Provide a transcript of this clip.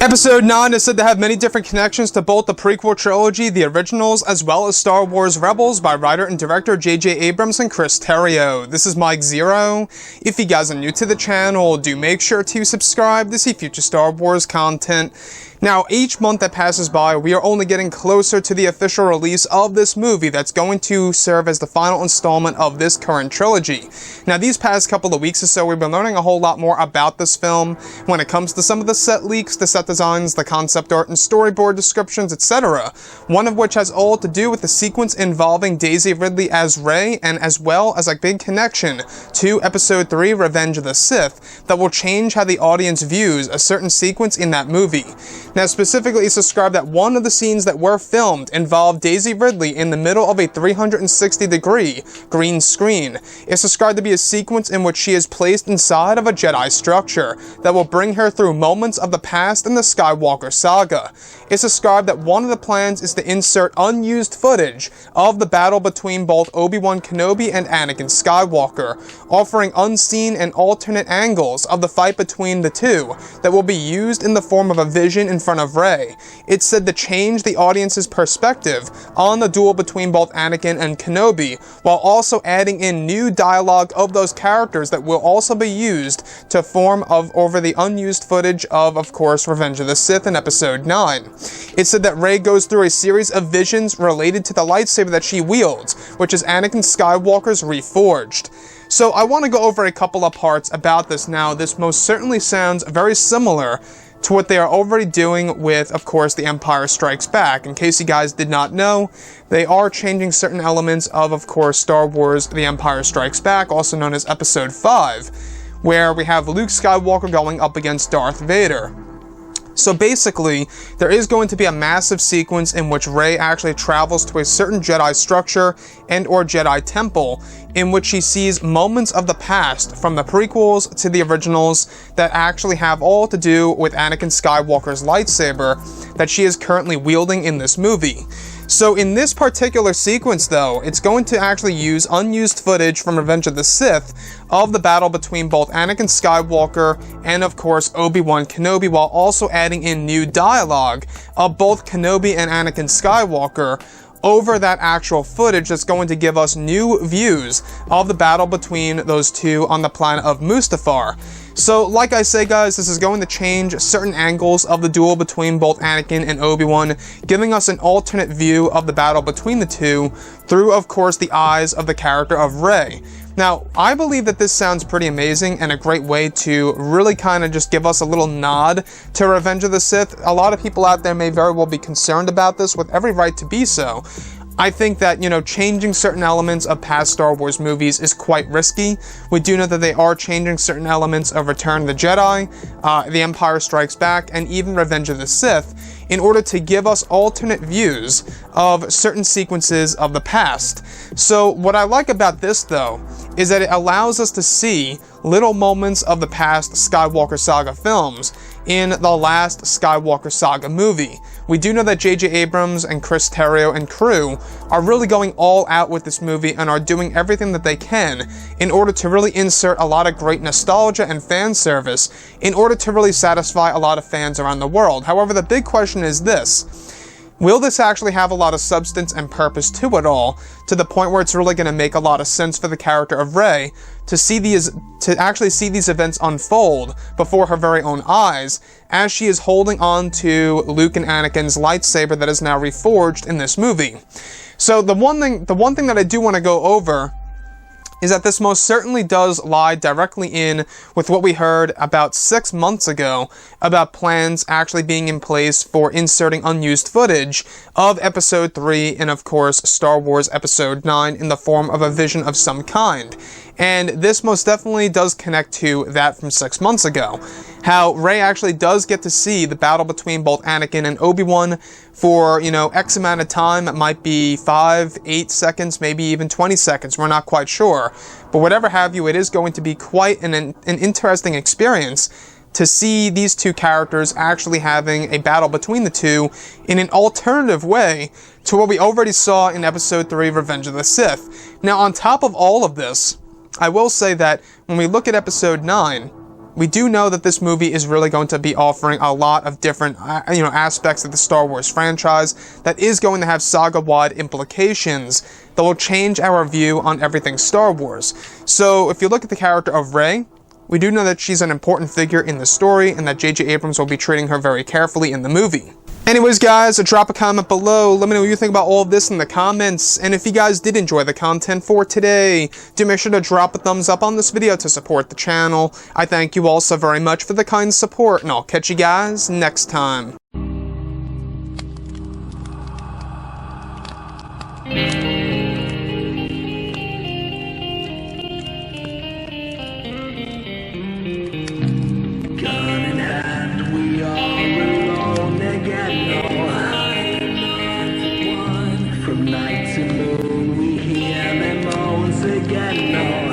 Episode 9 is said to have many different connections to both the prequel trilogy, the originals, as well as Star Wars Rebels by writer and director J.J. Abrams and Chris Terrio. This is Mike Zero. If you guys are new to the channel, do make sure to subscribe to see future Star Wars content. Now, each month that passes by, we are only getting closer to the official release of this movie that's going to serve as the final installment of this current trilogy. Now, these past couple of weeks or so, we've been learning a whole lot more about this film when it comes to some of the set leaks, the set designs, the concept art and storyboard descriptions, etc. One of which has all to do with the sequence involving Daisy Ridley as Rey, and as well as a big connection to Episode 3, Revenge of the Sith, that will change how the audience views a certain sequence in that movie. Now, specifically, it's described that one of the scenes that were filmed involved Daisy Ridley in the middle of a 360-degree green screen. It's described to be a sequence in which she is placed inside of a Jedi structure that will bring her through moments of the past in the Skywalker saga. It's described that one of the plans is to insert unused footage of the battle between both Obi-Wan Kenobi and Anakin Skywalker, offering unseen and alternate angles of the fight between the two that will be used in the form of a vision in front of Rey. It's said to change the audience's perspective on the duel between both Anakin and Kenobi, while also adding in new dialogue of those characters that will also be used to form over the unused footage of course, Revenge of the Sith in Episode 9. It's said that Rey goes through a series of visions related to the lightsaber that she wields, which is Anakin Skywalker's reforged. So I want to go over a couple of parts about this now. This most certainly sounds very similar to what they are already doing with, of course, The Empire Strikes Back. In case you guys did not know, they are changing certain elements of course, Star Wars The Empire Strikes Back, also known as Episode 5, where we have Luke Skywalker going up against Darth Vader. So basically, there is going to be a massive sequence in which Rey actually travels to a certain Jedi structure and or Jedi temple, in which she sees moments of the past from the prequels to the originals that actually have all to do with Anakin Skywalker's lightsaber that she is currently wielding in this movie. So in this particular sequence though, it's going to actually use unused footage from Revenge of the Sith of the battle between both Anakin Skywalker and of course Obi-Wan Kenobi, while also adding in new dialogue of both Kenobi and Anakin Skywalker over that actual footage that's going to give us new views of the battle between those two on the planet of Mustafar. So, like I say guys, this is going to change certain angles of the duel between both Anakin and Obi-Wan, giving us an alternate view of the battle between the two through, of course, the eyes of the character of Rey. Now, I believe that this sounds pretty amazing and a great way to really kind of just give us a little nod to Revenge of the Sith. A lot of people out there may very well be concerned about this, with every right to be so. I think that, changing certain elements of past Star Wars movies is quite risky. We do know that they are changing certain elements of Return of the Jedi, The Empire Strikes Back, and even Revenge of the Sith, in order to give us alternate views of certain sequences of the past. So what I like about this, though, is that it allows us to see little moments of the past Skywalker Saga films in the last Skywalker Saga movie. We do know that J.J. Abrams and Chris Terrio and crew are really going all out with this movie and are doing everything that they can in order to really insert a lot of great nostalgia and fan service in order to really satisfy a lot of fans around the world. However, the big question is this: will this actually have a lot of substance and purpose to it all, to the point where it's really going to make a lot of sense for the character of Rey to actually see these events unfold before her very own eyes, as she is holding on to Luke and Anakin's lightsaber that is now reforged in this movie? So the one thing that I do want to go over is that this most certainly does lie directly in with what we heard about 6 months ago about plans actually being in place for inserting unused footage of Episode 3 and, of course, Star Wars Episode 9 in the form of a vision of some kind. And this most definitely does connect to that from 6 months ago. How Rey actually does get to see the battle between both Anakin and Obi-Wan for, X amount of time. It might be 5, 8 seconds, maybe even 20 seconds. We're not quite sure. But whatever have you, it is going to be quite an interesting experience to see these two characters actually having a battle between the two in an alternative way to what we already saw in Episode 3, Revenge of the Sith. Now, on top of all of this, I will say that when we look at Episode 9, we do know that this movie is really going to be offering a lot of different, aspects of the Star Wars franchise that is going to have saga-wide implications that will change our view on everything Star Wars. So, if you look at the character of Rey, we do know that she's an important figure in the story and that J.J. Abrams will be treating her very carefully in the movie. Anyways, guys, drop a comment below. Let me know what you think about all of this in the comments. And if you guys did enjoy the content for today, do make sure to drop a thumbs up on this video to support the channel. I thank you all so very much for the kind support, and I'll catch you guys next time. From night to moon, we hear them moans again.